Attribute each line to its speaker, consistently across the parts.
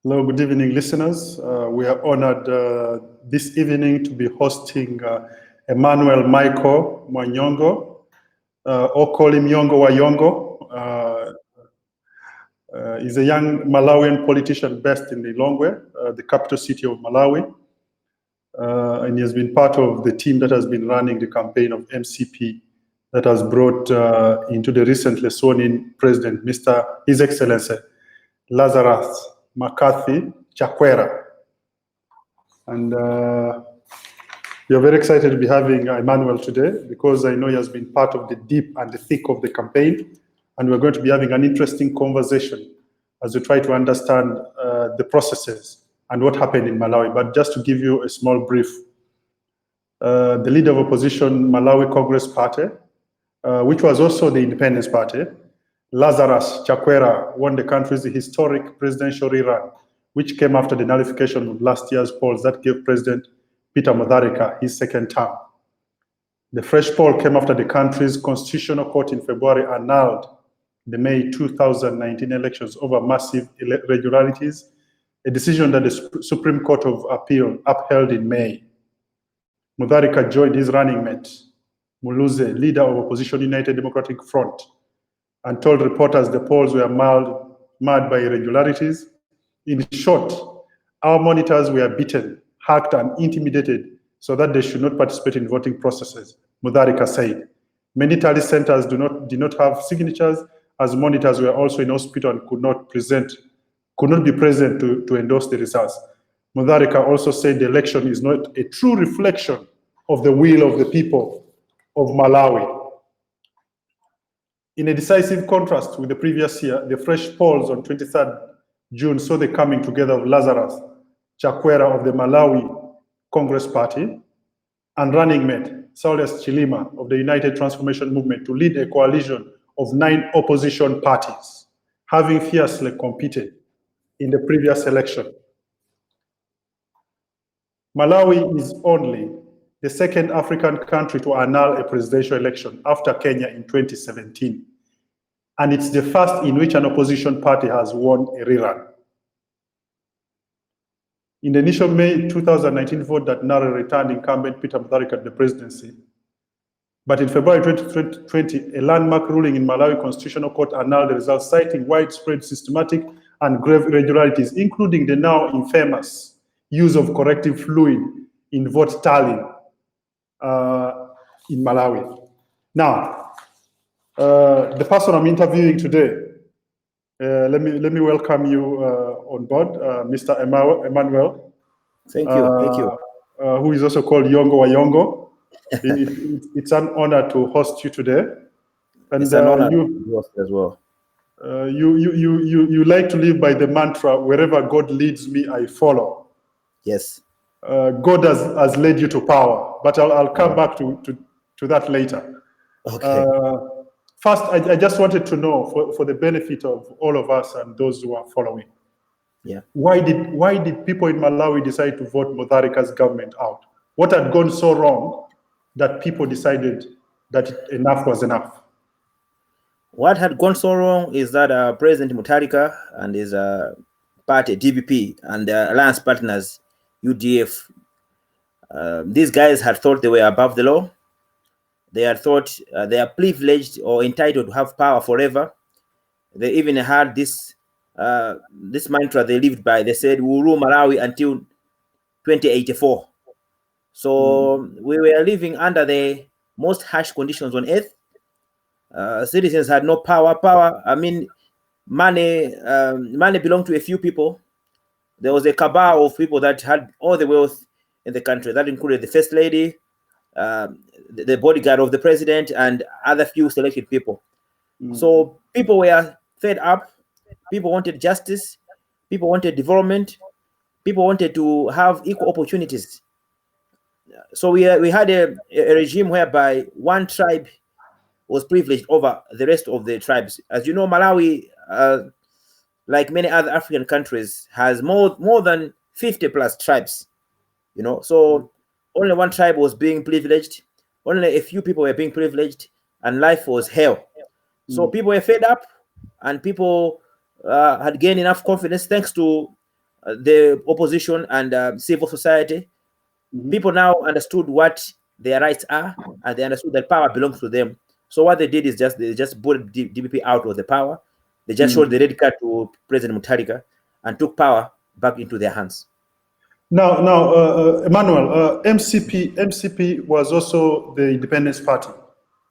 Speaker 1: Hello, good evening, listeners. We are honored this evening to be hosting Emmanuel Michael Mwanyongo, or call him Yongo Wa Yongo. He's a young Malawian politician based in Lilongwe, the capital city of Malawi. And he has been part of the team that has been running the campaign of MCP that has brought into the recently sworn-in president, His Excellency Lazarus McCarthy Chakwera. And we are very excited to be having Emmanuel today because I know he has been part of the deep and the thick of the campaign. And we're going to be having an interesting conversation as we try to understand the processes and what happened in Malawi. But just to give you a small brief, the leader of opposition, Malawi Congress Party, which was also the Independence Party, Lazarus Chakwera, won the country's historic presidential rerun, which came after the nullification of last year's polls that gave President Peter Mutharika his second term. The fresh poll came after the country's constitutional court in February annulled the May 2019 elections over massive irregularities, a decision that the Supreme Court of Appeal upheld in May. Mutharika joined his running mate, Muluze, leader of opposition United Democratic Front, and told reporters the polls were marred by irregularities. In short, our monitors were beaten, hacked, and intimidated so that they should not participate in voting processes, Mutharika said. Many tally centers did not have signatures, as monitors were also in hospital and could not be present to endorse the results. Mutharika also said the election is not a true reflection of the will of the people of Malawi. In a decisive contrast with the previous year, the fresh polls on 23rd June saw the coming together of Lazarus Chakwera of the Malawi Congress Party and running mate Saulius Chilima of the United Transformation Movement to lead a coalition of 9 opposition parties, having fiercely competed in the previous election. Malawi is only the second African country to annul a presidential election after Kenya in 2017. And it's the first in which an opposition party has won a rerun. In the initial May 2019 vote that narrowly returned incumbent Peter Mutharika to the presidency, but in February 2020, a landmark ruling in Malawi Constitutional Court annulled the results, citing widespread systematic and grave irregularities, including the now infamous use of corrective fluid in vote tallying in Malawi. Now, the person I'm interviewing today, let me welcome you on board, Mr. Emmanuel.
Speaker 2: Thank you.
Speaker 1: Who is also called Yongo Wa Yongo. It's an honor to host you today. And
Speaker 2: it's an honor to host as well.
Speaker 1: You like to live by the mantra, wherever God leads me, I follow.
Speaker 2: Yes.
Speaker 1: God has led you to power, but I'll come back to that later.
Speaker 2: Okay.
Speaker 1: First, I just wanted to know, for the benefit of all of us and those who are following, why did people in Malawi decide to vote Mutharika's government out? What had gone so wrong that people decided that enough was enough?
Speaker 2: What had gone so wrong is that President Mutharika and his party, DPP, and their alliance partners, UDF, these guys had thought they were above the law. They had thought they are privileged or entitled to have power forever. They even had this mantra they lived by. They said, we'll rule Malawi until 2084. So we were living under the most harsh conditions on earth. Citizens had no power. Money belonged to a few people. There was a cabal of people that had all the wealth in the country. That included the first lady, the bodyguard of the president, and other few selected people. So people were fed up. People wanted justice. People wanted development. People wanted to have equal opportunities. So we had a regime whereby one tribe was privileged over the rest of the tribes. As you know, Malawi, like many other African countries, has more than 50 plus tribes. So only one tribe was being privileged. Only a few people were being privileged, and life was hell. So people were fed up, and people had gained enough confidence thanks to the opposition and civil society. People now understood what their rights are, and they understood that power belongs to them. So what they did is they just brought DPP out of the power. They just showed the red card to President Mutharika and took power back into their hands.
Speaker 1: Now, Emmanuel, MCP was also the independence party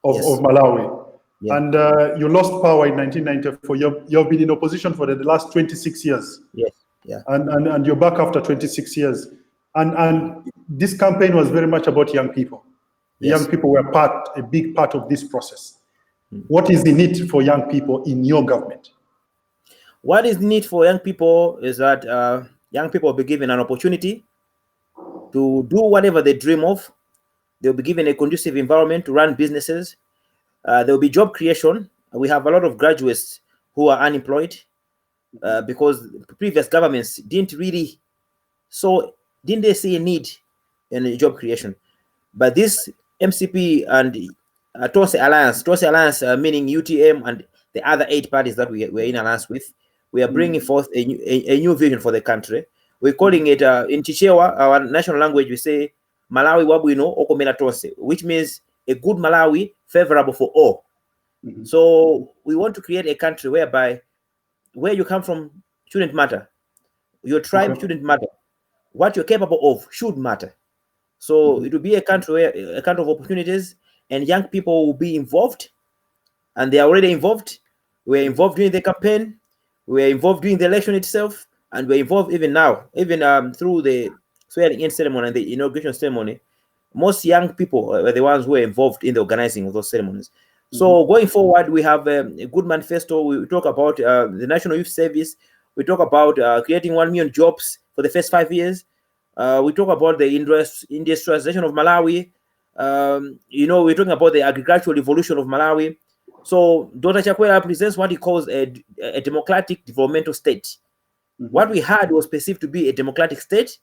Speaker 1: of Malawi. Yeah. And you lost power in 1994. You've been in opposition for the last 26 years.
Speaker 2: Yes. Yeah.
Speaker 1: And you're back after 26 years. And this campaign was very much about young people. Yes. Young people were a big part of this process. What is the need for young people in your government?
Speaker 2: What is the need for young people is that young people will be given an opportunity to do whatever they dream of. They'll be given a conducive environment to run businesses. There will be job creation. We have a lot of graduates who are unemployed because previous governments didn't they see a need in job creation. But this MCP and Tonse Alliance meaning UTM and the other 8 parties that we're in alliance with, we are bringing forth a new vision for the country. We're calling it, in Chichewa, our national language, we say, Malawi Wabwino Okomela Tonse, which means a good Malawi, favorable for all. So we want to create a country whereby where you come from shouldn't matter. Your tribe shouldn't matter. What you're capable of should matter. So it will be a country where a kind of opportunities, and young people will be involved, and they are already involved. We're involved during the campaign. We're involved during the election itself, and we're involved even now, even through the swearing-in ceremony and the inauguration ceremony. Most young people were the ones who were involved in the organizing of those ceremonies. So going forward, we have a good manifesto. We talk about the National Youth Service. We talk about creating 1 million jobs for the first 5 years. We talk about the industrialization of Malawi. We're talking about the agricultural revolution of Malawi. So Dr. Chakwera presents what he calls a democratic developmental state. What we had was perceived to be a democratic state,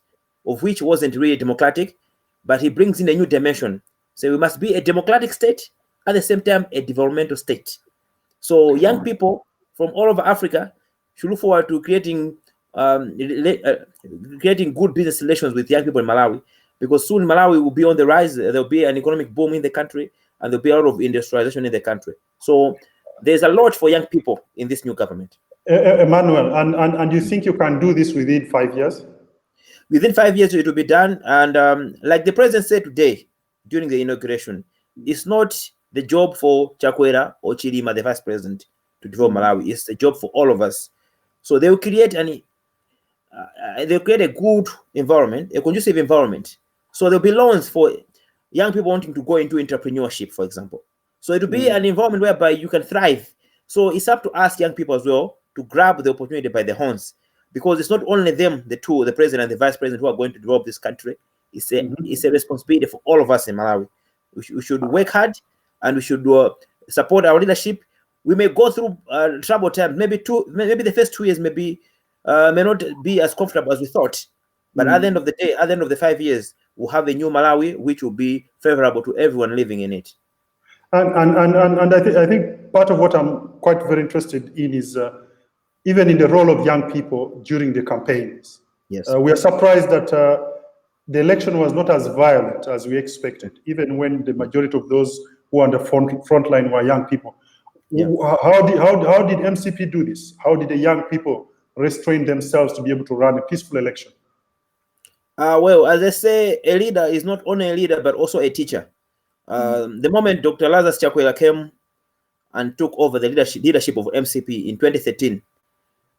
Speaker 2: of which wasn't really democratic, but he brings in a new dimension. So we must be a democratic state, at the same time, a developmental state. So young people from all over Africa should look forward to creating good business relations with young people in Malawi, because soon Malawi will be on the rise. There'll be an economic boom in the country, and there'll be a lot of industrialization in the country. So there's a lot for young people in this new government.
Speaker 1: Emmanuel, and you think you can do this within 5 years?
Speaker 2: Within 5 years, it will be done. And like the president said today during the inauguration, it's not the job for Chakwera or Chidima, the vice president, to develop Malawi. It's a job for all of us. So they will create a good environment, a conducive environment. So there'll be loans for young people wanting to go into entrepreneurship, for example. So it will be an environment whereby you can thrive. So it's up to us young people as well to grab the opportunity by the horns, because it's not only them, the president and the vice president, who are going to develop this country. It's a responsibility for all of us in Malawi. We should work hard, and we should support our leadership. We may go through trouble times. Maybe the first 2 years may not be as comfortable as we thought. But at the end of the day, at the end of the 5 years, we'll have a new Malawi which will be favorable to everyone living in it.
Speaker 1: And I think part of what I'm quite very interested in is even in the role of young people during the campaigns.
Speaker 2: Yes.
Speaker 1: We are surprised that the election was not as violent as we expected, even when the majority of those who were on the front line were young people. Yeah. How did MCP do this? How did the young people restrain themselves to be able to run a peaceful election?
Speaker 2: Well, as I say, a leader is not only a leader, but also a teacher. The moment Dr. Lazarus Chakwera came and took over the leadership of MCP in 2013,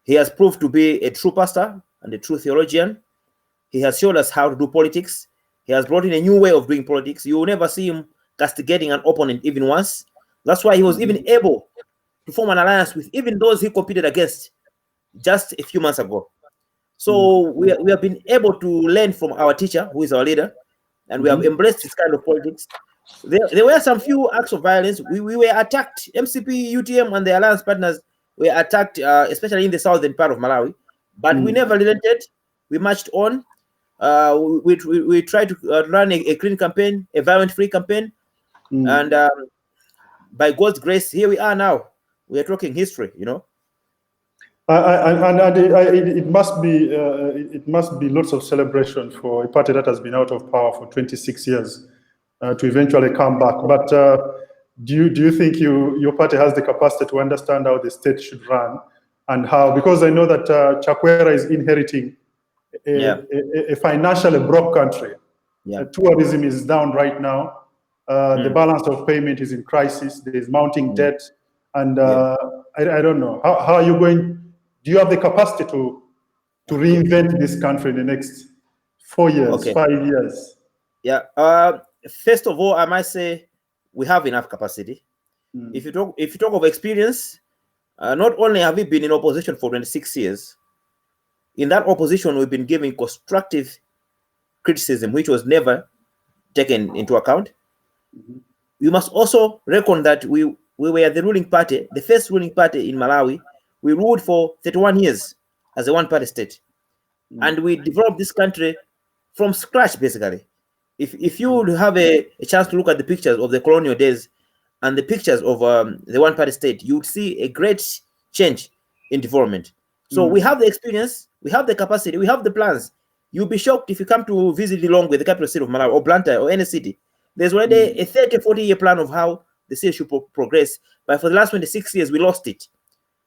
Speaker 2: he has proved to be a true pastor and a true theologian. He has showed us how to do politics. He has brought in a new way of doing politics. You will never see him castigating an opponent even once. That's why he was even able to form an alliance with even those he competed against just a few months ago. So we have been able to learn from our teacher, who is our leader, and we have embraced this kind of politics. There were some few acts of violence. We were attacked. MCP, UTM, and the alliance partners were attacked, especially in the southern part of Malawi. But we never relented. We marched on. We tried to run a clean campaign, a violent-free campaign. And by God's grace, here we are now. We are talking history, you know.
Speaker 1: It must be lots of celebration for a party that has been out of power for 26 years to eventually come back. But do you think your party has the capacity to understand how the state should run and how? Because I know that Chakwera is inheriting a financially broke country. Tourism is down right now. The balance of payment is in crisis. There is mounting debt, and I don't know how are you going. Do you have the capacity to reinvent this country in the next 4 years, 5 years?
Speaker 2: Yeah. First of all, I might say we have enough capacity. If you talk of experience, not only have we been in opposition for 26 years, in that opposition we've been giving constructive criticism, which was never taken into account. We must also reckon that we were the ruling party, the first ruling party in Malawi. We ruled for 31 years as a one-party state, and we developed this country from scratch, basically. If you would have a chance to look at the pictures of the colonial days and the pictures of the one-party state, you would see a great change in development. So we have the experience, we have the capacity, we have the plans. You'll be shocked if you come to visit Lilongwe, the capital city of Malawi, or Blantyre, or any city. There's already a 30-40-year plan of how the city should progress. But for the last 26 years, we lost it.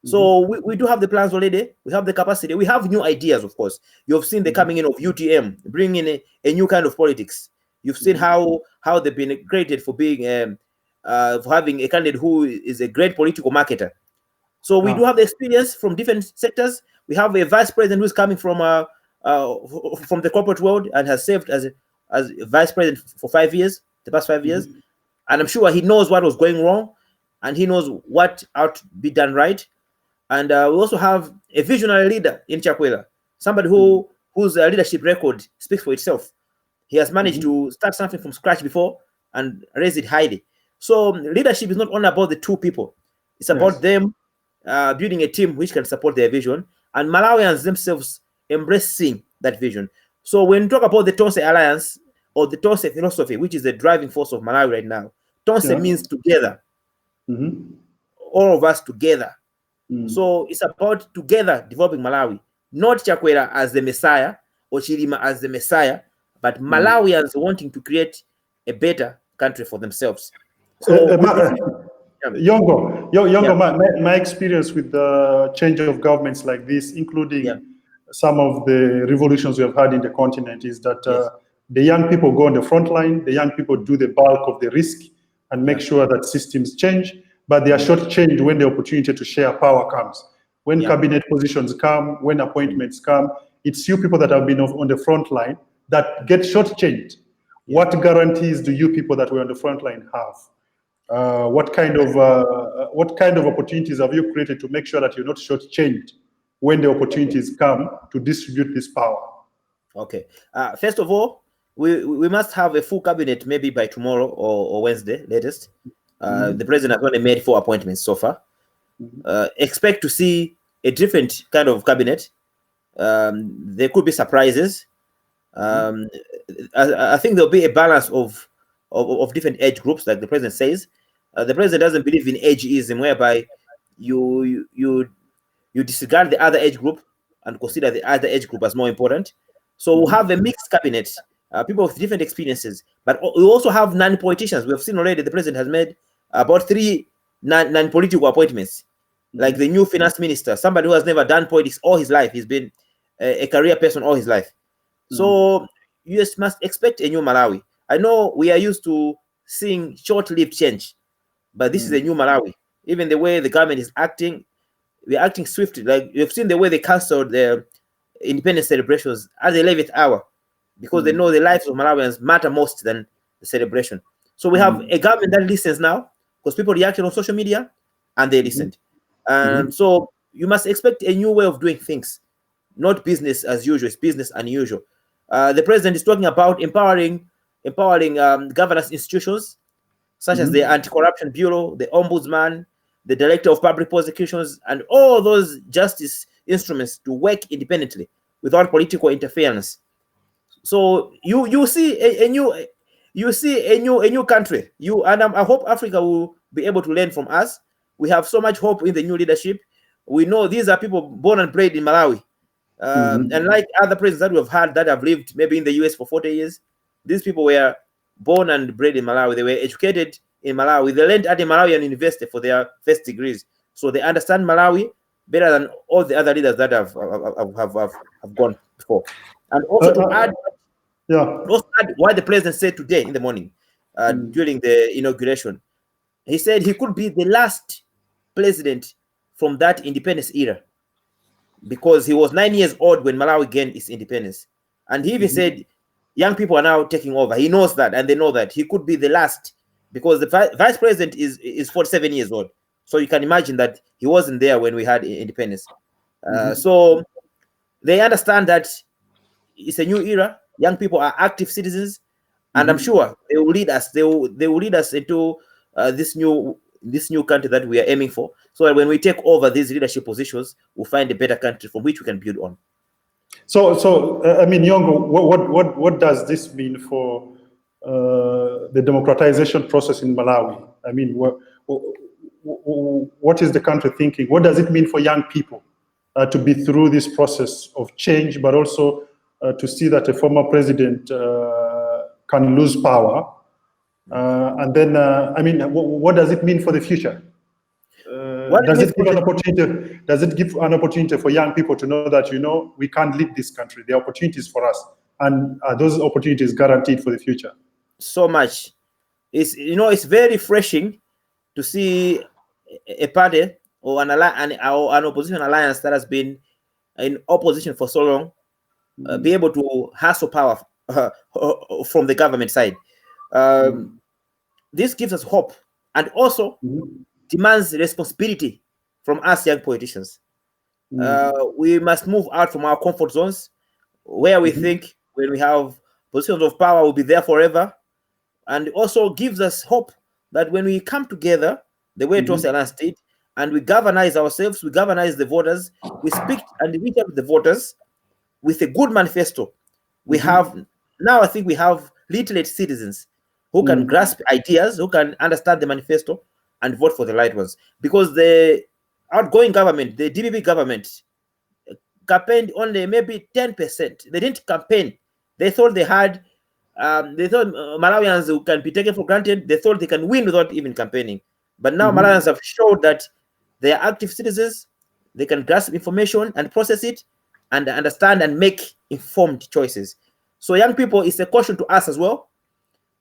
Speaker 2: So we do have the plans already. We have the capacity. We have new ideas, of course. You've seen the coming in of UTM, bringing in a new kind of politics. You've seen how they've been created for being for having a candidate who is a great political marketer. So we do have the experience from different sectors. We have a vice president who's coming from the corporate world and has served as vice president for 5 years, the past 5 years. And I'm sure he knows what was going wrong, and he knows what ought to be done right. And we also have a visionary leader in Chakwera, somebody whose leadership record speaks for itself. He has managed to start something from scratch before and raise it highly. So leadership is not only about the two people. It's about them building a team which can support their vision, and Malawians themselves embracing that vision. So when you talk about the Tonse Alliance or the Tonse philosophy, which is the driving force of Malawi right now, Tonse means together. All of us together. So it's about together developing Malawi, not Chakwera as the Messiah or Chilima as the Messiah, but Malawians wanting to create a better country for themselves. So
Speaker 1: Yongo, my experience with the change of governments like this, including some of the revolutions we have had in the continent, is that the young people go on the front line, the young people do the bulk of the risk and make sure that systems change. But they are shortchanged when the opportunity to share power comes. When cabinet positions come, when appointments come, it's you people that have been on the front line that get shortchanged. What guarantees do you people that were on the front line have? What kind of opportunities have you created to make sure that you're not shortchanged when the opportunities come to distribute this power?
Speaker 2: Okay. First of all, we must have a full cabinet maybe by tomorrow or Wednesday latest. The president has only made 4 appointments so far. Expect to see a different kind of cabinet. There could be surprises. I think there'll be a balance of different age groups, like the president says. The president doesn't believe in ageism, whereby you disregard the other age group and consider the other age group as more important. So we'll have a mixed cabinet, people with different experiences, but we also have non-politicians. We have seen already the president has made about 3 non-political appointments, like the new finance minister, somebody who has never done politics all his life. He's been a career person all his life. So you just must expect a new Malawi. I know we are used to seeing short-lived change, but this is a new Malawi. Even the way the government is acting, we're acting swiftly. Like you've seen the way they cancelled their independence celebrations at the 11th hour, because they know the lives of Malawians matter most than the celebration. So we have a government that listens now, because people reacted on social media and they listened. So you must expect a new way of doing things, not business as usual. It's business unusual. The president is talking about empowering governance institutions such as the Anti-Corruption Bureau, the Ombudsman, the Director of Public Prosecutions, and all those justice instruments to work independently without political interference. So you see a new country. I hope Africa will be able to learn from us. We have so much hope in the new leadership. we know these are people born and bred in Malawi. And like other presidents that we have had that have lived maybe in the US for 40 years, these people were born and bred in Malawi. They were educated in Malawi. They learned at the Malawian university for their first degrees. So they understand Malawi better than all the other leaders that have gone before. And also to add what the president said today in the morning during the inauguration. He said he could be the last president from that independence era, because he was 9 years old when Malawi gained its independence. And he even said young people are now taking over. He knows that, and they know that he could be the last, because the vice president is 47 years old. So you can imagine that he wasn't there when we had independence. So they understand that it's a new era. Young people are active citizens, and I'm sure they will lead us. They will lead us into this new country that we are aiming for, so that when we take over these leadership positions, we'll find a better country from which we can build on.
Speaker 1: So I mean, Yongo, what does this mean for the democratization process in Malawi? I mean, what is the country thinking? What does it mean for young people to be through this process of change, but also to see that a former president can lose power? And then, I mean, what does it mean for the future? Does it give an opportunity for young people to know that, we can't lead this country? There are opportunities for us, and are those opportunities guaranteed for the future?
Speaker 2: So much. It's very refreshing to see a party or an opposition alliance that has been in opposition for so long be able to hustle power from the government side. This gives us hope, and also demands responsibility from us young politicians. We must move out from our comfort zones, where we think when we have positions of power we'll be there forever, and also gives us hope that when we come together the way Tosi Alliance did, and we galvanize ourselves, we galvanize the voters, we speak and reach out to the voters with a good manifesto. We have now, I think we have literate citizens who can grasp ideas, who can understand the manifesto and vote for the right ones. Because the outgoing government, the DBB government, campaigned only maybe 10%. They didn't campaign. They thought they thought Malawians who can be taken for granted. They thought they can win without even campaigning. But now Malawians have showed that they are active citizens. They can grasp information and process it and understand and make informed choices. So young people, it's a caution to us as well.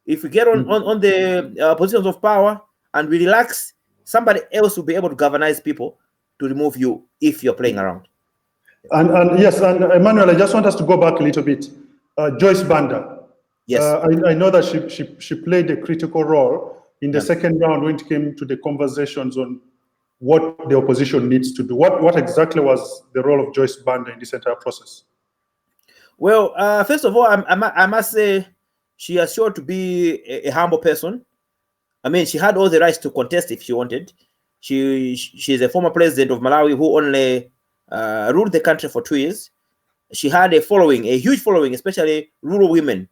Speaker 2: If we get on the positions of power and we relax, somebody else will be able to galvanize people to remove you if you're playing around.
Speaker 1: And yes, and Emmanuel, I just want us to go back a little bit. Joyce Banda.
Speaker 2: Yes.
Speaker 1: I know that she played a critical role in the second round when it came to the conversations on what the opposition needs to do. What exactly was the role of Joyce Banda in this entire process?
Speaker 2: Well, first of all, I must say she is sure to be a humble person. I mean, she had all the rights to contest if she wanted. She's a former president of Malawi who only ruled the country for 2 years. She had a following, a huge following, especially rural women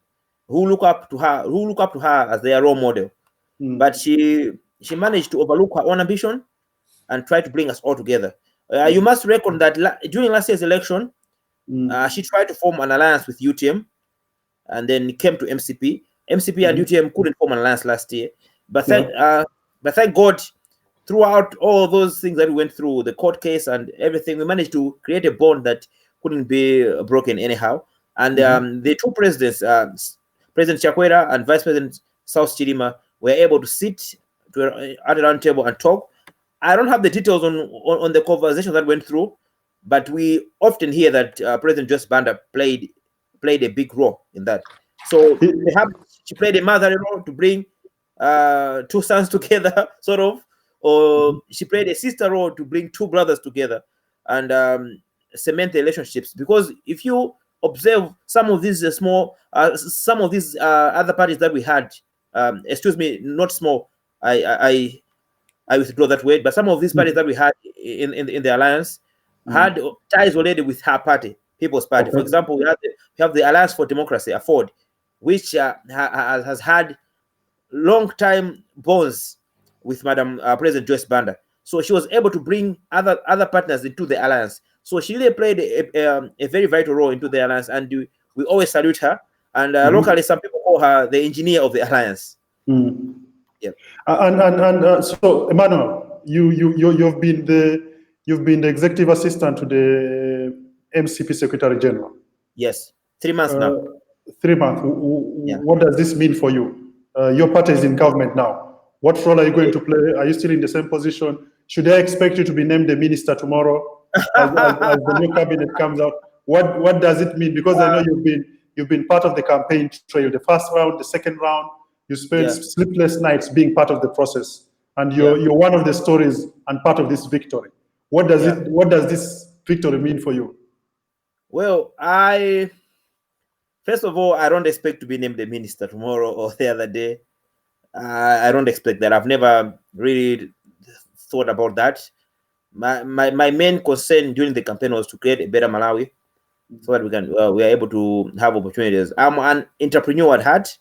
Speaker 2: who look up to her as their role model. But she managed to overlook her own ambition and try to bring us all together. You must reckon that during last year's election, she tried to form an alliance with UTM, and then came to MCP. MCP and UTM couldn't form an alliance last year, but thank God, throughout all those things that we went through, the court case and everything, we managed to create a bond that couldn't be broken anyhow. And the two presidents, President Chakwera and Vice President South Chitipa, were able to sit at a round table and talk. I don't have the details on the conversation that went through, but we often hear that President Joyce Banda played a big role in that. So perhaps she played a mother role to bring two sons together, sort of, or she played a sister role to bring two brothers together and cement the relationships. Because if you observe some of these other parties that we had, excuse me, not small, I withdraw that word, but some of these parties that we had in the alliance had ties already with her party, People's Party. For example, we have the Alliance for Democracy, AFORD, which has had long time bonds with Madam President Joyce Banda. So she was able to bring other partners into the alliance. So she really played a very vital role into the alliance, and we always salute her. And locally, some people call her the engineer of the alliance. Yeah.
Speaker 1: So Emmanuel, you've been the executive assistant to the MCP Secretary General.
Speaker 2: Yes, 3 months now.
Speaker 1: 3 months.
Speaker 2: Yeah.
Speaker 1: What does this mean for you? Your party is in government now. What role are you going to play? Are you still in the same position? Should I expect you to be named the minister tomorrow as the new cabinet comes out? What does it mean? Because I know you've been part of the campaign trail, the first round, the second round. You spent sleepless nights being part of the process, and you're one of the stories and part of this victory. What does this victory mean for you?
Speaker 2: Well, first of all, I don't expect to be named the minister tomorrow or the other day. I don't expect that. I've never really thought about that. My main concern during the campaign was to create a better Malawi, so that we are able to have opportunities. I'm an entrepreneur at heart.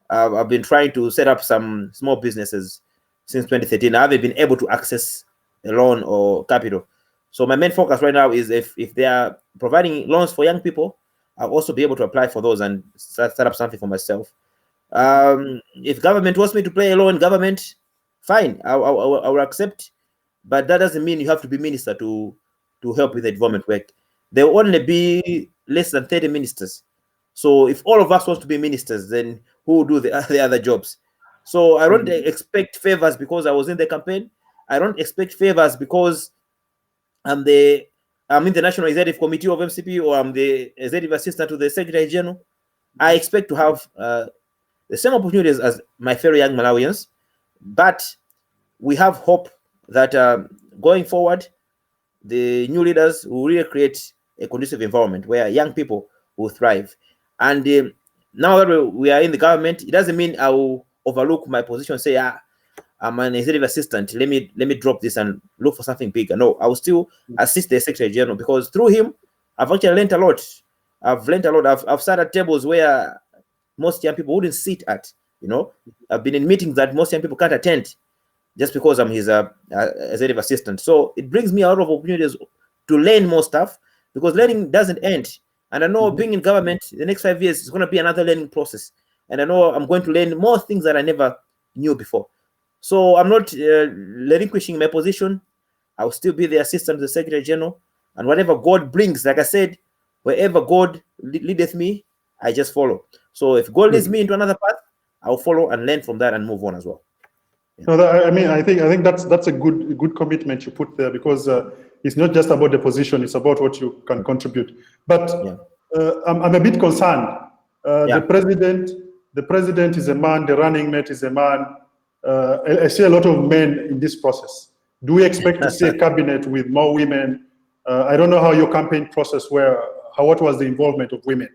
Speaker 2: I've been trying to set up some small businesses since 2013. I haven't been able to access a loan or capital. So my main focus right now is if they are providing loans for young people, I'll also be able to apply for those and set up something for myself. If government wants me to play a role in government, fine, I will accept. But that doesn't mean you have to be minister to help with the development work. There will only be less than 30 ministers. So if all of us want to be ministers, then who will do the other jobs? So I don't expect favors because I was in the campaign. I don't expect favors because I'm in the National Executive Committee of MCP, or I'm the executive assistant to the Secretary General. I expect to have the same opportunities as my fellow young Malawians, but we have hope that going forward, the new leaders will really create a conducive environment where young people will thrive. And now that we are in the government, it doesn't mean I will overlook my position and say, I'm an executive assistant, let me drop this and look for something bigger. No, I will still assist the Secretary General, because through him, I've actually learned a lot. I've sat at tables where most young people wouldn't sit at. I've been in meetings that most young people can't attend just because I'm his executive assistant. So it brings me a lot of opportunities to learn more stuff, because learning doesn't end. And I know being in government, the next 5 years is going to be another learning process. And I know I'm going to learn more things that I never knew before. So I'm not relinquishing my position. I'll still be the assistant to the Secretary General. And whatever God brings, like I said, wherever God leadeth me, I just follow. So if God leads me into another path, I'll follow and learn from that and move on as well.
Speaker 1: No, I think that's a good commitment you put there, because it's not just about the position; it's about what you can contribute. But I'm a bit concerned. The president is a man. The running mate is a man. I see a lot of men in this process. Do we expect to see a cabinet with more women? I don't know how your campaign process what was the involvement of women?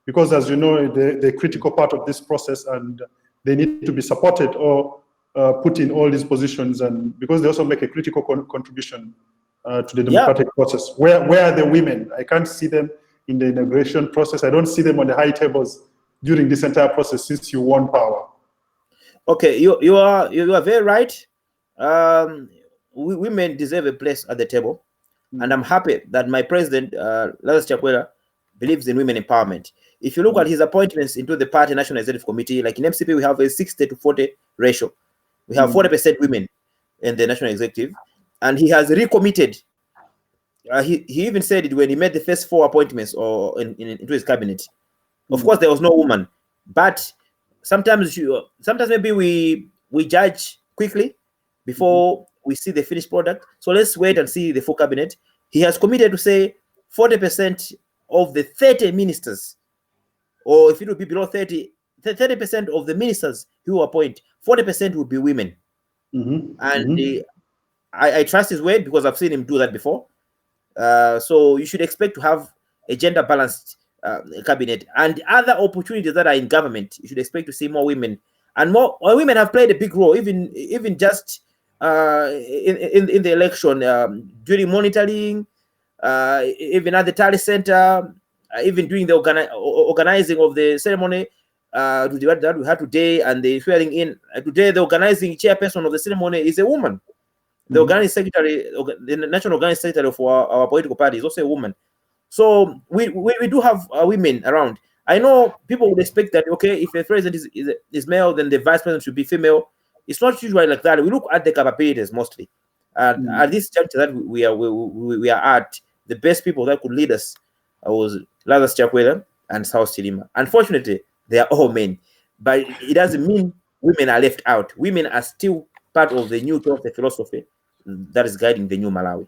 Speaker 1: Because as you know, the critical part of this process, and they need to be supported or put in all these positions, and because they also make a critical contribution to the democratic process. Where are the women? I can't see them in the inauguration process. I don't see them on the high tables during this entire process since you won power.
Speaker 2: Okay, you are very right. Women deserve a place at the table, and I'm happy that my president, Lazarus Chakwera, believes in women empowerment. If you look at his appointments into the party National Executive Committee, like in MCP, we have a 60-40 ratio. We have 40% women in the National Executive, and he has recommitted. He even said it when he made the first 4 appointments into his cabinet. Of course, there was no woman, but sometimes maybe we judge quickly before we see the finished product. So let's wait and see the full cabinet. He has committed to say 40% of the 30 ministers, or if it will be below 30% of the ministers he will appoint, 40% will be women. And I trust his word, because I've seen him do that before. So you should expect to have a gender balanced cabinet, and other opportunities that are in government. You should expect to see more women, and more women have played a big role, even just in the election, during monitoring, even at the tally center, even during the organizing of the ceremony that we had today, and the swearing in today. The organizing chairperson of the ceremony is a woman. The organizing secretary, the national organizing secretary for our political party is also a woman. So we do have women around. I know people would expect that, okay, if the president is male, then the vice president should be female. It's not usually like that. We look at the capabilities mostly. At this juncture that we are at, the best people that could lead us was Lazarus Chakwera and South Chilima. Unfortunately, they are all men, but it doesn't mean women are left out. Women are still part of the new philosophy that is guiding the new Malawi.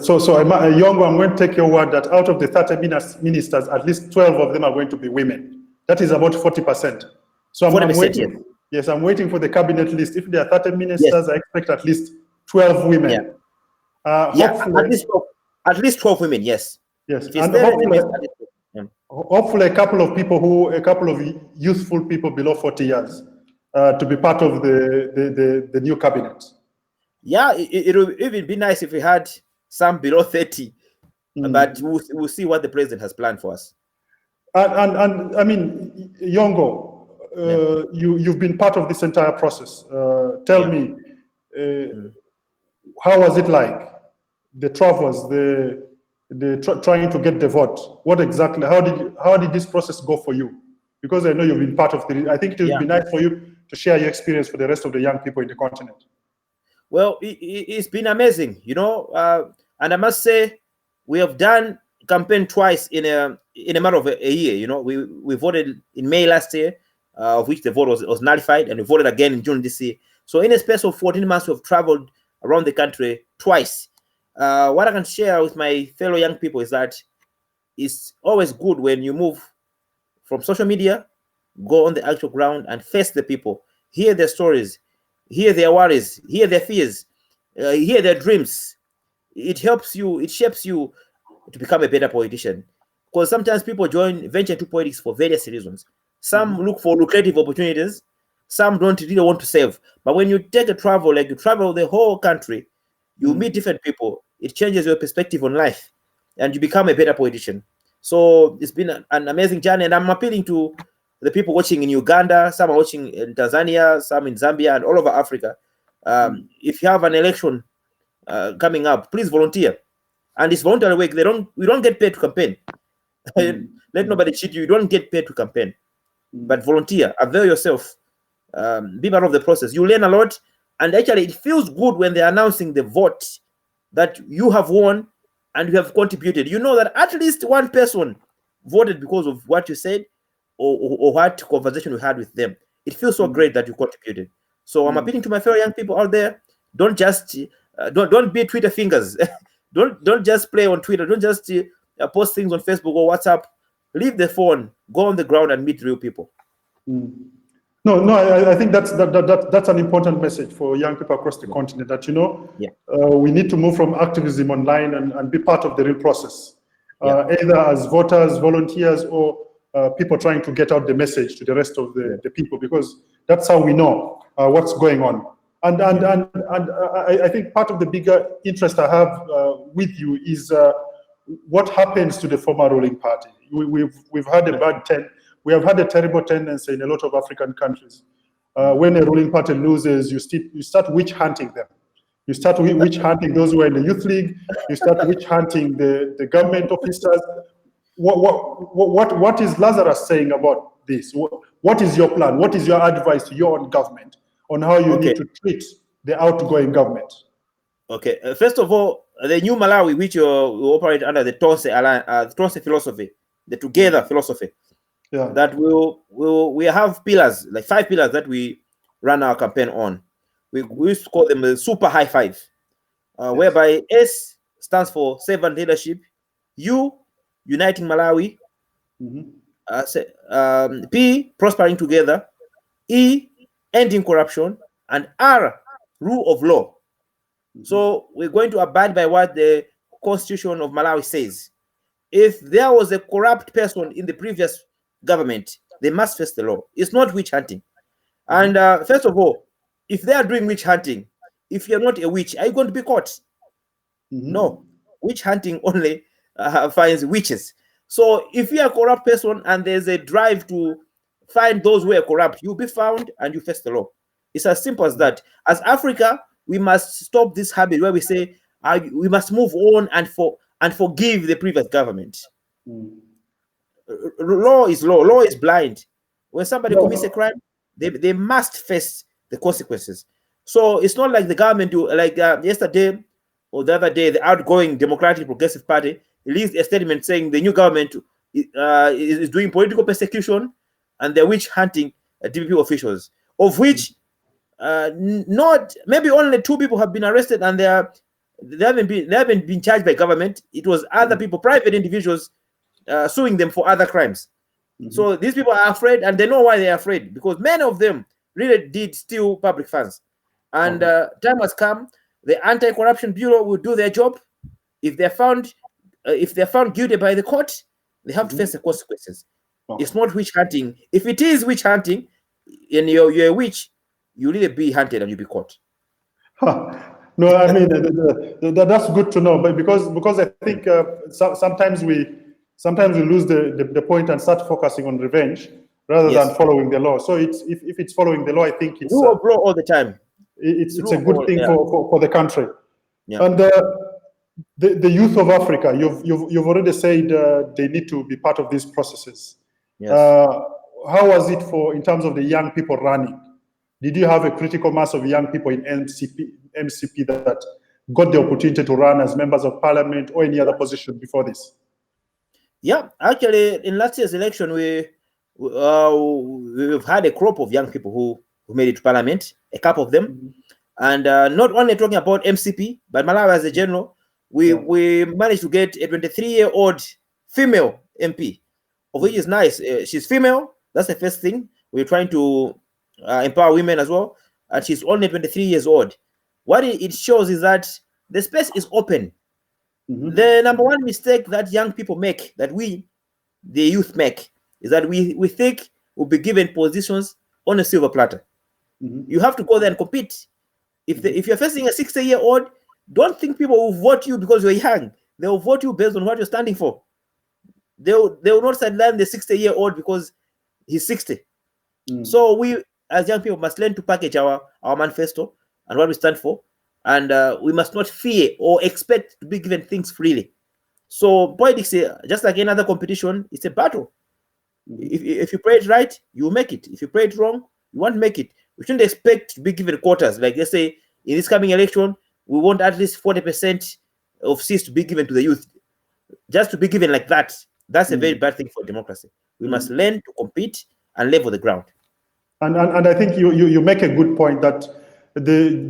Speaker 1: So Yongo, I'm going to take your word that out of the 30 ministers, at least 12 of them are going to be women. That is about 40%. So I'm waiting. Yes, I'm waiting for the cabinet list. If there are 30 ministers, I expect at least 12 women.
Speaker 2: At least 12 women, yes.
Speaker 1: Yes, and hopefully a couple of youthful people below 40 years to be part of the new cabinet.
Speaker 2: Yeah, it would even be nice if we had some below 30, but we'll see what the president has planned for us.
Speaker 1: And I mean, Yongo, you've been part of this entire process. Tell me, how was it like? The travels, trying to get the vote. What exactly? How did this process go for you? Because I know you've been part of the. I think it would be nice for you to share your experience for the rest of the young people in the continent.
Speaker 2: Well, it's been amazing, you know, and I must say we have done campaign twice in a matter of a year. You know, we voted in May last year, of which the vote was nullified, and we voted again in June this year. So in a space of 14 months, we've traveled around the country twice. What I can share with my fellow young people is that it's always good when you move from social media, go on the actual ground and face the people, hear their stories, hear their worries, hear their fears, hear their dreams. It helps you, it shapes you to become a better politician. Because sometimes people venture into politics for various reasons. Some look for lucrative opportunities, some don't really want to serve. But when you take a travel, like you travel the whole country, you meet different people, it changes your perspective on life, and you become a better politician. So it's been an amazing journey, and I'm appealing to the people watching in Uganda, some are watching in Tanzania, some in Zambia, and all over Africa. If you have an election coming up, please volunteer. And it's voluntary work. We don't get paid to campaign. Let nobody cheat you. You don't get paid to campaign, but volunteer, avail yourself, be part of the process. You learn a lot, and actually it feels good when they're announcing the vote that you have won and you have contributed. You know that at least one person voted because of what you said or what conversation you had with them. It feels so great that you contributed. So I'm appealing to my fellow young people out there. Don't just don't be Twitter fingers. don't just play on Twitter. Don't just post things on Facebook or WhatsApp. Leave the phone. Go on the ground and meet real people.
Speaker 1: No, I think that's an important message for young people across the continent. That we need to move from activism online and be part of the real process, either as voters, volunteers, or people trying to get out the message to the rest of the people, because that's how we know what's going on. And I think part of the bigger interest I have with you is what happens to the former ruling party. We've had we have had a terrible tendency in a lot of African countries. When a ruling party loses, you start witch hunting them. You start witch hunting those who are in the youth league. You start witch hunting the government officers. What is Lazarus saying about this? What is your plan? What is your advice to your own government on how you need to treat the outgoing government? Okay.
Speaker 2: First of all, the new Malawi, which we operate under the Tonse philosophy, the Together philosophy, that we have pillars, like 5 pillars that we run our campaign on. We used to call them the super high 5, whereby S stands for servant leadership, U, uniting Malawi, P, prospering together, E, ending corruption, and R, rule of law. So we're going to abide by what the Constitution of Malawi says. If there was a corrupt person in the previous government, they must face the law. It's not witch hunting. And first of all, if they are doing witch hunting, if you're not a witch, are you going to be caught? No. Witch hunting only finds witches. So if you're a corrupt person and there's a drive to find those who are corrupt, you'll be found and you face the law. It's as simple as that. As Africa, we must stop this habit where we say we must move on and forgive the previous government. Law is law. Law is blind. When somebody commits a crime, they must face the consequences. So it's not like the government yesterday or the other day, the outgoing Democratic Progressive Party released a statement saying the new government is doing political persecution and they're witch hunting DPP officials, of which maybe only 2 people have been arrested, and they haven't been charged by government. It was other people, private individuals, suing them for other crimes. So these people are afraid, and they know why they're afraid, because many of them really did steal public funds. And time has come. The Anti-Corruption Bureau will do their job. If they're found guilty by the court, they have to face the consequences. It's not witch hunting. If it is witch hunting, and you're a witch, you really be hunted and you'll be caught.
Speaker 1: No, I mean that's good to know, but because I think sometimes we lose the point and start focusing on revenge rather than following the law. So if it's following the law, I think it's
Speaker 2: rule of law all the time.
Speaker 1: It's a good thing for the country.
Speaker 2: Yeah.
Speaker 1: And the youth of Africa, you've already said they need to be part of these processes.
Speaker 2: Yes.
Speaker 1: How was it in terms of the young people running? Did you have a critical mass of young people in MCP that got the opportunity to run as members of parliament or any other position before this?
Speaker 2: Yeah, actually, in last year's election, we've had a crop of young people who made it to parliament, a couple of them. And not only talking about MCP, but Malawi as a general, we managed to get a 23-year-old female MP, of which is nice. She's female. That's the first thing. We're trying to empower women as well. And she's only 23 years old. What it shows is that the space is open. The number one mistake that young people make, that the youth make, is that we think we'll be given positions on a silver platter. You have to go there and compete. If you're facing a 60-year-old, don't think people will vote you because you're young. They will vote you based on what you're standing for. They will not sideline the 60-year-old because he's 60. So we, as young people, must learn to package our manifesto and what we stand for. And we must not fear or expect to be given things freely. So politics, just like any other competition, it's a battle. If you play it right, you will make it. If you play it wrong, you won't make it. We shouldn't expect to be given quotas. Like, let's say, in this coming election, we want at least 40% of seats to be given to the youth. Just to be given like that, that's a very bad thing for democracy. We must learn to compete and level the ground. And
Speaker 1: I think you make a good point that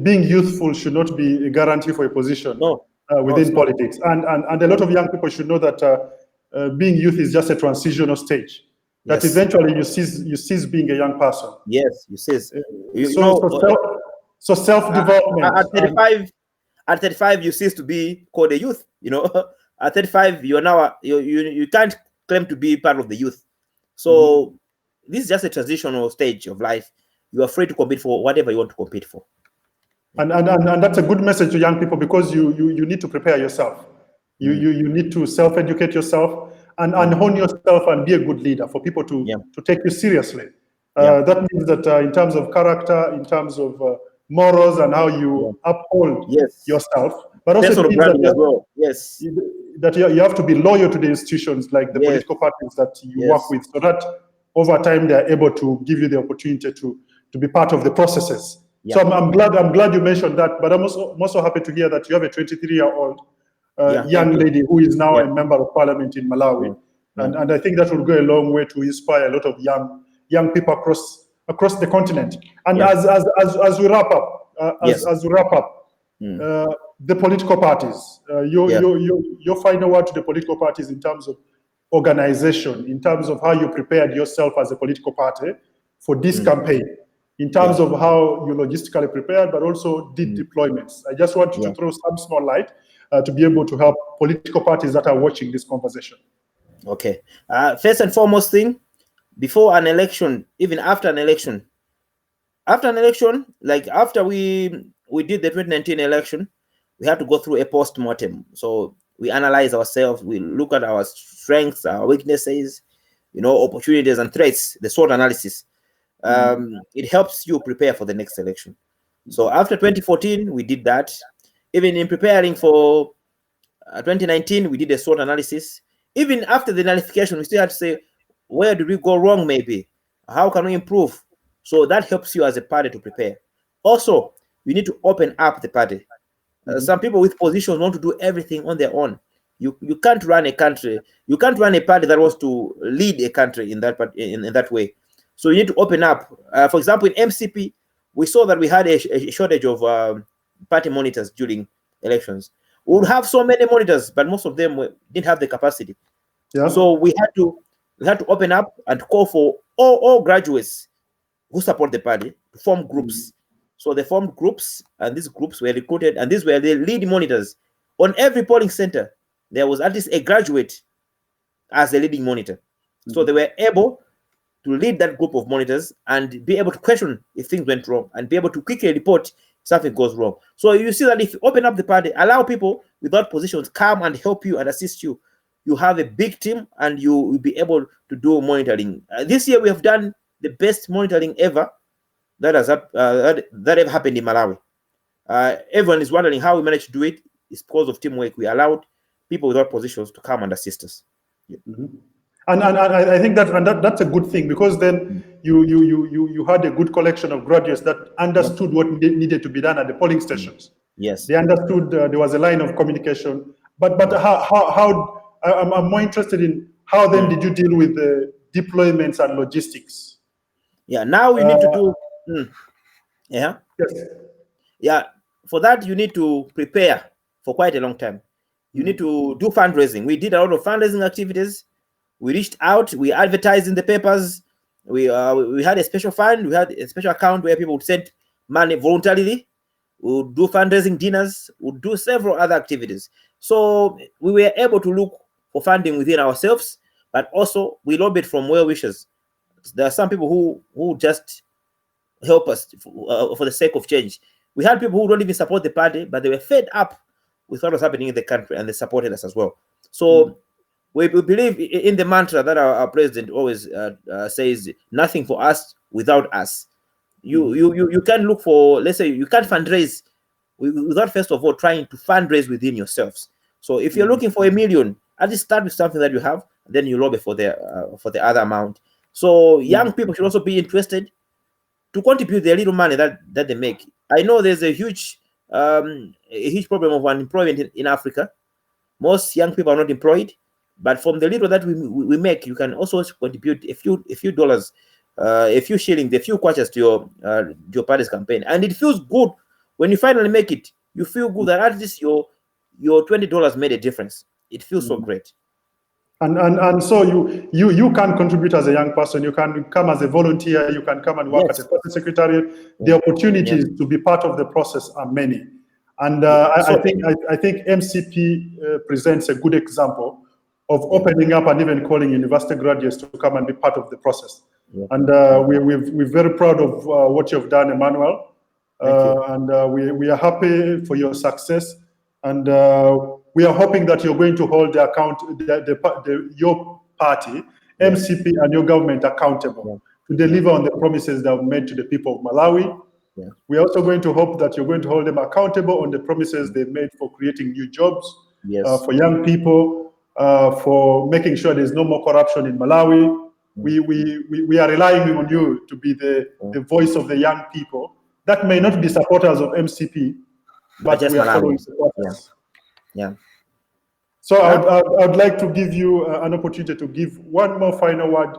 Speaker 1: being youthful should not be a guarantee for a position within politics. And a lot of young people should know that being youth is just a transitional stage. That eventually you cease being a young person.
Speaker 2: Yes, you cease.
Speaker 1: So self-development.
Speaker 2: At 35, you cease to be called a youth. At 35, you are now you can't claim to be part of the youth. So this is just a transitional stage of life. You are free to compete for whatever you want to compete for.
Speaker 1: And that's a good message to young people, because you need to prepare yourself. You need to self-educate yourself and hone yourself and be a good leader for people to take you seriously. That means that in terms of character, in terms of morals and how you uphold yourself, but also it means that you have to be loyal to the institutions, like the political parties that you work with, so that over time they are able to give you the opportunity to be part of the processes. So I'm glad you mentioned that, but I'm also happy to hear that you have a 23-year-old young lady who is now a member of parliament in Malawi. And I think that will go a long way to inspire a lot of young people across the continent. And as we wrap up, the political parties, your final word to the political parties in terms of organization, in terms of how you prepared yourself as a political party for this campaign, in terms of how you logistically prepared, but also did deployments. I just want you to throw some small light to be able to help political parties that are watching this conversation.
Speaker 2: Okay. First and foremost thing, before an election, even after an election, like after we did the 2019 election, we had to go through a post-mortem. So we analyze ourselves, we look at our strengths, our weaknesses, opportunities and threats, the SWOT analysis. It helps you prepare for the next election. So after 2014, we did that. Even in preparing for 2019, we did a SWOT analysis. Even after the nullification, we still had to say, where did we go wrong maybe? How can we improve? So that helps you as a party to prepare. Also, we need to open up the party. Some people with positions want to do everything on their own. You can't run a country. You can't run a party that wants to lead a country in that in that way. So you need to open up. For example, in MCP, we saw that we had a shortage of party monitors during elections. We would have so many monitors, but most of them didn't have the capacity.
Speaker 1: Yeah.
Speaker 2: So we had to open up and call for all graduates who support the party to form groups. So they formed groups, and these groups were recruited, and these were the lead monitors. On every polling center, there was at least a graduate as a leading monitor. So they were able to lead that group of monitors and be able to question if things went wrong and be able to quickly report if something goes wrong. So you see that if you open up the party, allow people without positions come and help you and assist you, you have a big team and you will be able to do monitoring. This year we have done the best monitoring ever that has that ever happened in Malawi. Everyone is wondering how we managed to do it. It's because of teamwork. We allowed people without positions to come and assist us. Yeah.
Speaker 1: And I think that's a good thing, because then you had a good collection of graduates that understood what needed to be done at the polling stations.
Speaker 2: Yes,
Speaker 1: they understood there was a line of communication. But how I'm more interested in how then did you deal with the deployments and logistics?
Speaker 2: Yeah, now we need to do. Yeah.
Speaker 1: Yes.
Speaker 2: Yeah. For that, you need to prepare for quite a long time. You need to do fundraising. We did a lot of fundraising activities. We reached out. We advertised in the papers. We had a special fund. We had a special account where people would send money voluntarily. We would do fundraising dinners. We would do several other activities. So we were able to look for funding within ourselves, but also we lobbied from well-wishers. There are some people who just help us for the sake of change. We had people who don't even support the party, but they were fed up with what was happening in the country, and they supported us as well. So we believe in the mantra that our president always says, nothing for us without us. You can't look for, let's say, you can't fundraise without first of all trying to fundraise within yourselves. So if you're looking for $1 million, at least start with something that you have, then you lobby for the other amount. So young people should also be interested to contribute their little money that they make. I know there's a huge problem of unemployment in Africa. Most young people are not employed, but from the little that we make, you can also contribute a few dollars, a few shillings, a few kwachas to your party's campaign, and it feels good when you finally make it. You feel good that at least your $20 made a difference. It feels so great.
Speaker 1: And so you can contribute as a young person. You can come as a volunteer. You can come and work at the party secretariat. The opportunities to be part of the process are many. And I think MCP presents a good example of opening up and even calling university graduates to come and be part of the process. And we're very proud of what you've done, Emmanuel. And we are happy for your success. And we are hoping that you're going to hold your party, MCP, and your government accountable to deliver on the promises that were made to the people of Malawi. We're also going to hope that you're going to hold them accountable on the promises they made for creating new jobs for young people, for making sure there's no more corruption in Malawi. We are relying on you to be the voice of the young people that may not be supporters of MCP, but we are following supporters. So I'd like to give you an opportunity to give one more final word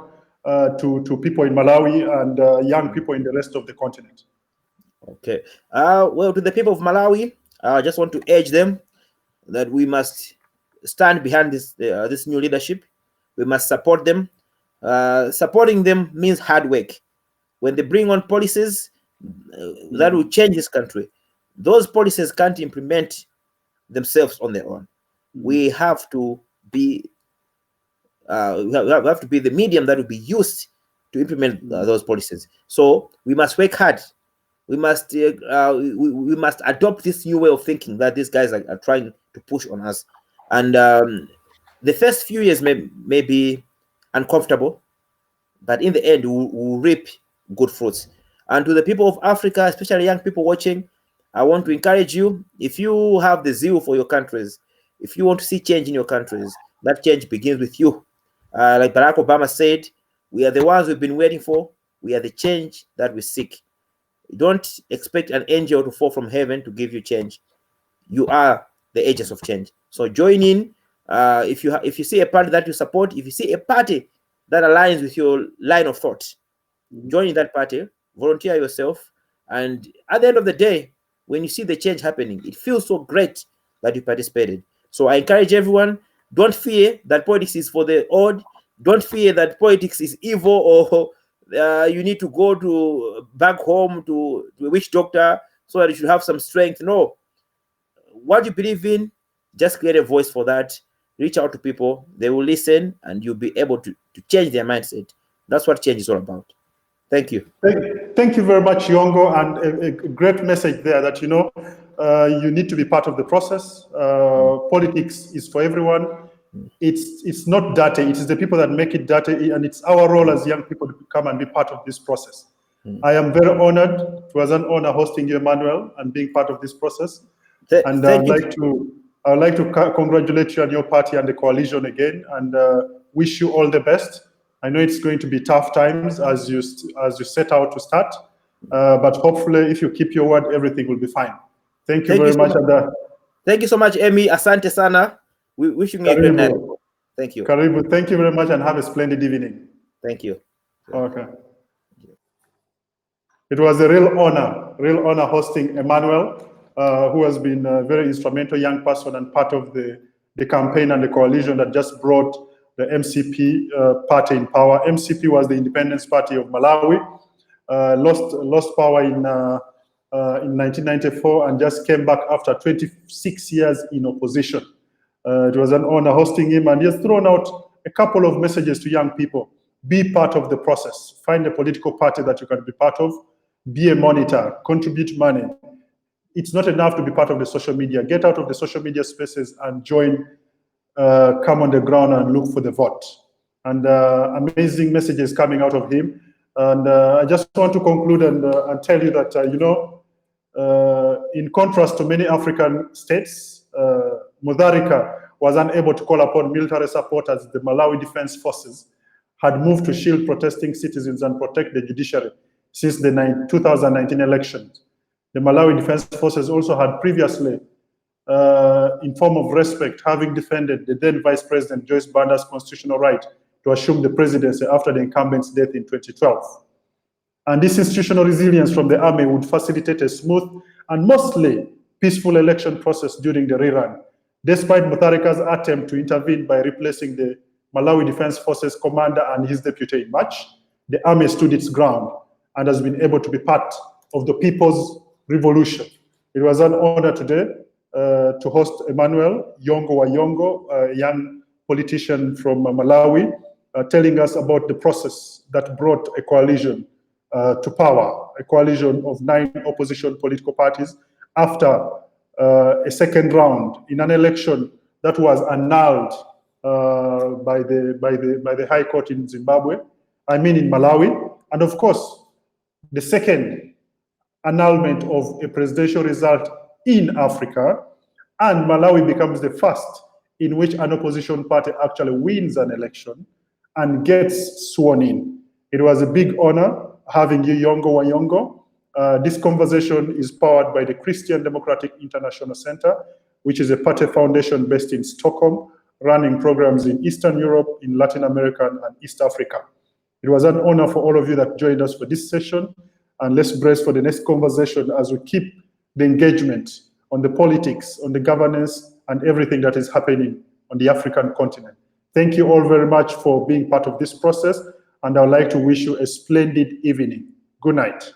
Speaker 1: to people in Malawi and young people in the rest of the continent.
Speaker 2: Okay. Well, to the people of Malawi, I just want to urge them that we must stand behind this new leadership. We must support them. Supporting them means hard work. When they bring on policies that will change this country, those policies can't implement themselves on their own. We have to be the medium that will be used to implement those policies. So we must work hard. We must adopt this new way of thinking that these guys are trying to push on us. And the first few years may be uncomfortable, but in the end, we'll reap good fruits. And to the people of Africa, especially young people watching, I want to encourage you, if you have the zeal for your countries, if you want to see change in your countries, that change begins with you. Like Barack Obama said, we are the ones we've been waiting for. We are the change that we seek. Don't expect an angel to fall from heaven to give you change. You are the agents of change. So join in. If you see a party that you support, if you see a party that aligns with your line of thought, join in that party, volunteer yourself, and at the end of the day, when you see the change happening, it feels so great that you participated. So I encourage everyone, don't fear that politics is for the odd. Don't fear that politics is evil, or you need to go to back home to a witch doctor so that you should have some strength. No. What you believe in, just create a voice for that. Reach out to people. They will listen, and you'll be able to change their mindset. That's what change is all about. Thank you.
Speaker 1: Thank you very much, Yongo, and a great message there that, you know, you need to be part of the process. Politics is for everyone. It's not dirty. It is the people that make it dirty, and it's our role as young people to come and be part of this process. I am very honored. It was an honor hosting you, Emmanuel, and being part of this process. And I'd like to congratulate you and your party and the coalition again, and wish you all the best. I know it's going to be tough times as you set out to start, but hopefully, if you keep your word, everything will be fine. Thank you very much.
Speaker 2: Thank you so much, Emmy. Asante sana. We wishing you a great night. Thank you.
Speaker 1: Karibu. Thank you very much, and have a splendid evening.
Speaker 2: Thank you.
Speaker 1: Okay. It was a real honor hosting Emmanuel, who has been a very instrumental young person and part of the campaign and the coalition that just brought the MCP party in power. MCP was the Independence Party of Malawi, lost power in 1994 and just came back after 26 years in opposition. It was an honor hosting him, and he has thrown out a couple of messages to young people. Be part of the process. Find a political party that you can be part of. Be a monitor. Contribute money. It's not enough to be part of the social media. Get out of the social media spaces and join, come on the ground and look for the vote. And amazing messages coming out of him. And I just want to conclude and tell you that, you know, in contrast to many African states, Mutharika was unable to call upon military support as the Malawi Defense Forces had moved to shield protesting citizens and protect the judiciary since the 2019 elections. The Malawi Defense Forces also had previously, in form of respect, having defended the then Vice President Joyce Banda's constitutional right to assume the presidency after the incumbent's death in 2012. And this institutional resilience from the army would facilitate a smooth and mostly peaceful election process during the rerun, despite Mutharika's attempt to intervene by replacing the Malawi Defense Forces commander and his deputy in March. The army stood its ground and has been able to be part of the people's revolution. It was an honor today to host Emmanuel Yongo Wa Yongo, a young politician from Malawi, telling us about the process that brought a coalition to power, a coalition of 9 opposition political parties after a second round in an election that was annulled by the High Court in Zimbabwe, in Malawi, and of course, the second annulment of a presidential result in Africa, and Malawi becomes the first in which an opposition party actually wins an election and gets sworn in. It was a big honor having you, Yongo Wa Yongo. This conversation is powered by the Christian Democratic International Center, which is a party foundation based in Stockholm, running programs in Eastern Europe, in Latin America, and East Africa. It was an honor for all of you that joined us for this session, and let's brace for the next conversation as we keep the engagement on the politics, on the governance, and everything that is happening on the African continent. Thank you all very much for being part of this process, and I would like to wish you a splendid evening. Good night.